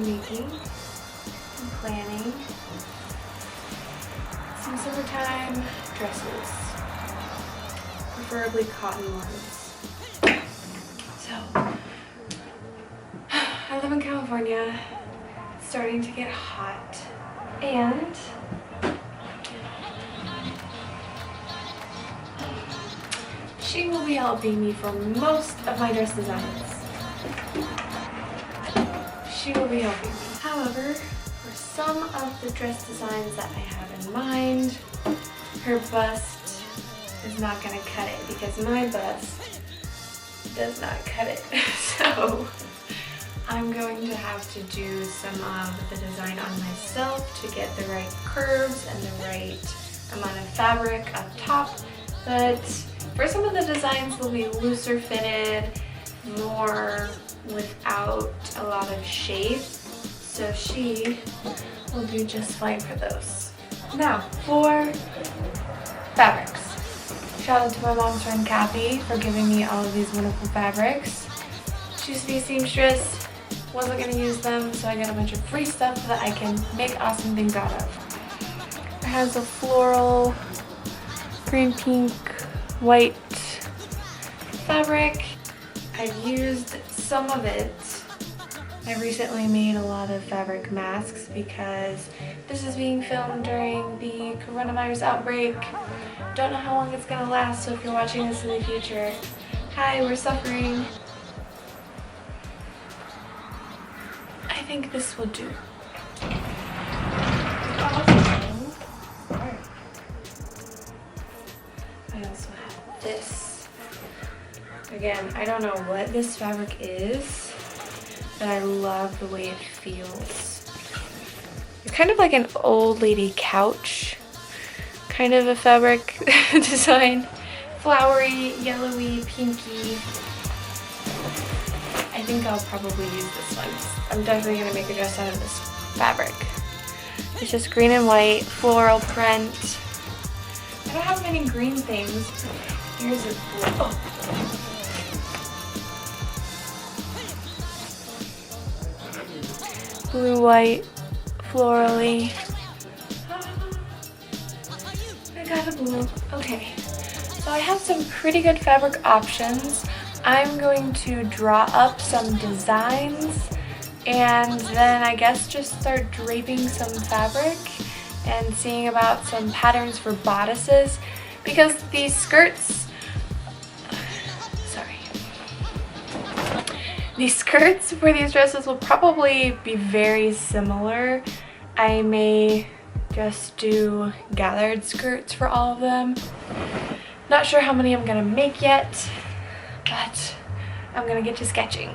be making and planning some summertime dresses, preferably cotton ones. So, I live in California. It's starting to get hot, and she will be helping me for most of my dress designs. She will be helping me. However, for some of the dress designs that I have in mind, her bust is not gonna cut it because my bust does not cut it. So I'm going to have to do some of the design on myself to get the right curves and the right amount of fabric up top. But for some of the designs, they'll be looser fitted, more without a lot of shape. So she will do just fine for those. Now, for fabrics. Shout out to my mom's friend Kathy for giving me all of these wonderful fabrics. She used to be a seamstress, wasn't gonna use them, so I got a bunch of free stuff that I can make awesome things out of. It has a floral, green, pink, white fabric. I've used some of it. I recently made a lot of fabric masks because this is being filmed during the coronavirus outbreak. Don't know how long it's gonna last, so if you're watching this in the future, hi, we're suffering. I think this will do. I also have this. Again, I don't know what this fabric is, but I love the way it feels. It's kind of like an old lady couch kind of a fabric design. Flowery, yellowy, pinky. I think I'll probably use this one. I'm definitely gonna make a dress out of this fabric. It's just green and white, floral print. I don't have many green things. Here's a blue. Oh. Blue, white, florally. I got a blue. Okay. So I have some pretty good fabric options. I'm going to draw up some designs and then I guess just start draping some fabric and seeing about some patterns for bodices because these skirts, these skirts for these dresses will probably be very similar. I may just do gathered skirts for all of them. Not sure how many I'm gonna make yet, but I'm gonna get to sketching.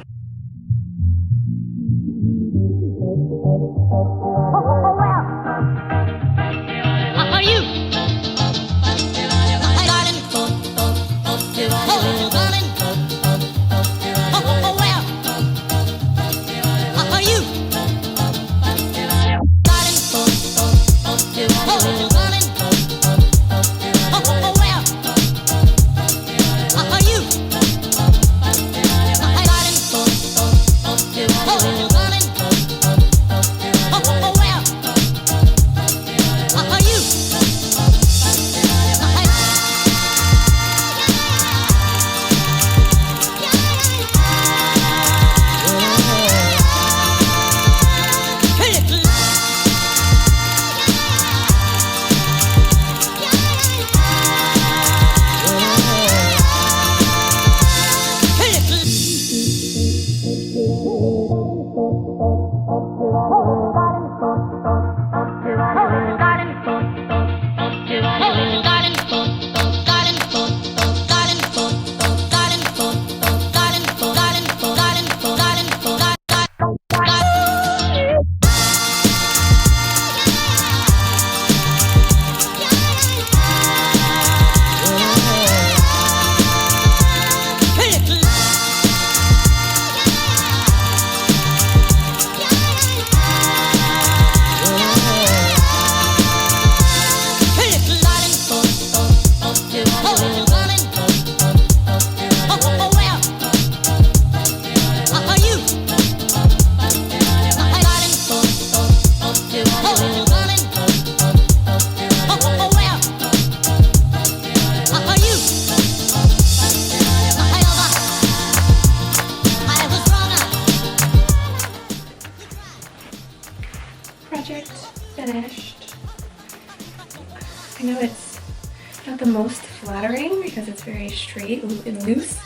very straight and loose,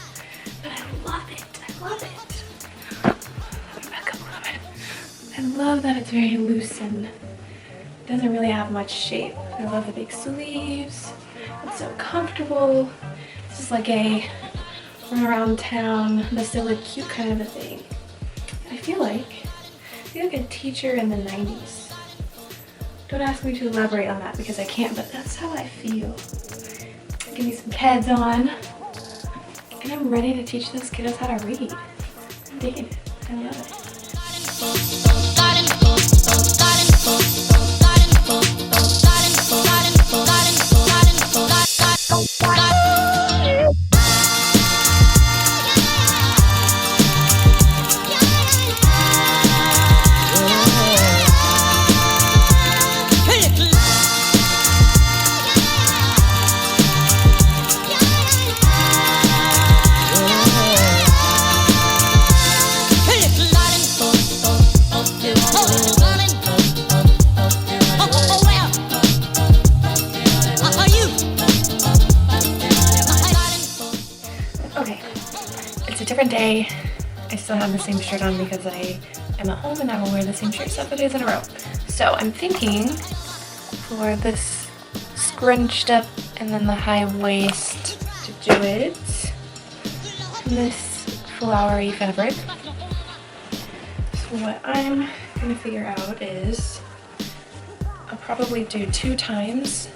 but I love it. I love it. Let me back up a little bit. I love that it's very loose and doesn't really have much shape. I love the big sleeves. It's so comfortable. This is like a run around town, but still look cute kind of a thing. I feel like a teacher in the 90s. Don't ask me to elaborate on that because I can't, but that's how I feel. Give me some Keds on, and I'm ready to teach those kiddos how to read. I'm digging it. I love it. Different day. I still have the same shirt on because I am at home and I will wear the same shirt 7 days in a row. So I'm thinking for this scrunched up and then the high waist to do it in this flowery fabric. So what I'm gonna figure out is I'll probably do 2 times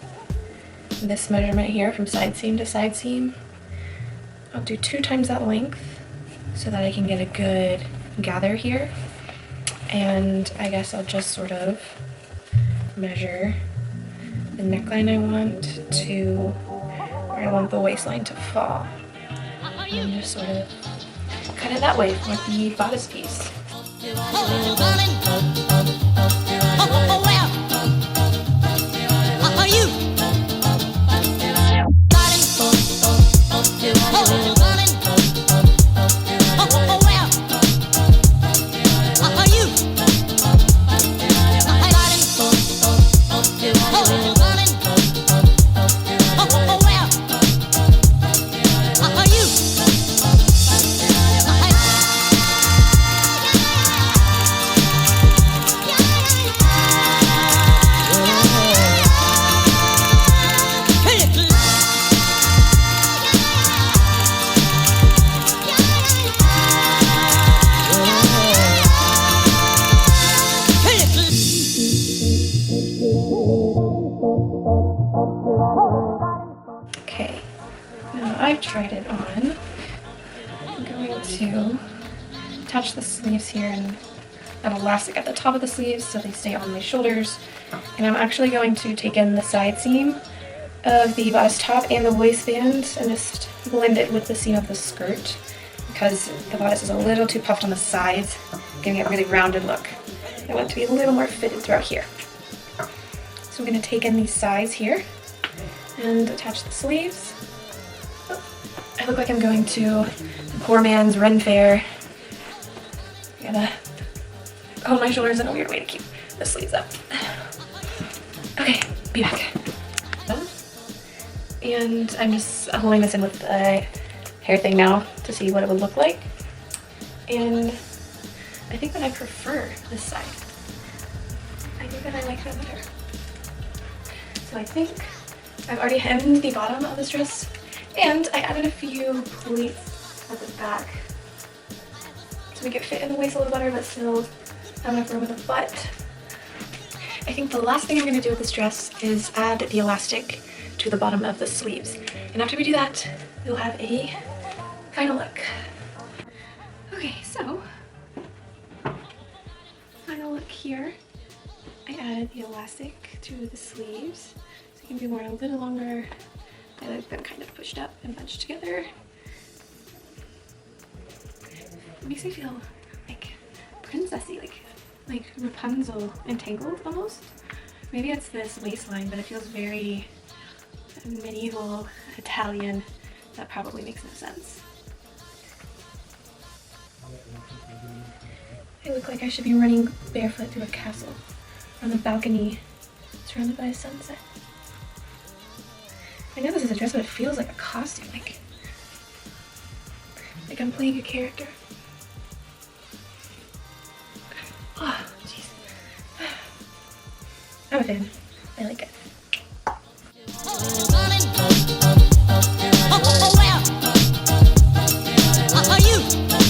this measurement here from side seam to side seam. I'll do 2 times that length so that I can get a good gather here. And I guess I'll just sort of measure the neckline I want to where I want the waistline to fall. And just sort of cut it that way for the bodice piece. I've tried it on. I'm going to attach the sleeves here and an elastic at the top of the sleeves so they stay on my shoulders. And I'm actually going to take in the side seam of the bodice top and the waistband and just blend it with the seam of the skirt because the bodice is a little too puffed on the sides, giving it a really rounded look. I want it to be a little more fitted throughout here. So I'm going to take in these sides here and attach the sleeves. I look like I'm going to the poor man's Ren Fair. I gotta hold my shoulders in a weird way to keep the sleeves up. Okay, be back. And I'm just holding this in with the hair thing now to see what it would look like. And I think that I prefer this side. I think that I like that better. So I think I've already hemmed the bottom of this dress. And I added a few pleats at the back to make it fit in the waist a little better, but still have enough room in the butt. I think the last thing I'm going to do with this dress is add the elastic to the bottom of the sleeves. And after we do that, we'll have a final look. Okay, so final look here. I added the elastic to the sleeves so you can be worn a little longer. I like them kind of pushed up and bunched together. It makes me feel like princessy, like Rapunzel entangled almost. Maybe it's this waistline, but it feels very medieval Italian. That probably makes no sense. I look like I should be running barefoot through a castle on a balcony surrounded by a sunset. I I know this is a dress, but it feels like a costume. Like I'm playing a character. Oh, jeez. I'm a fan. I like it. Are you?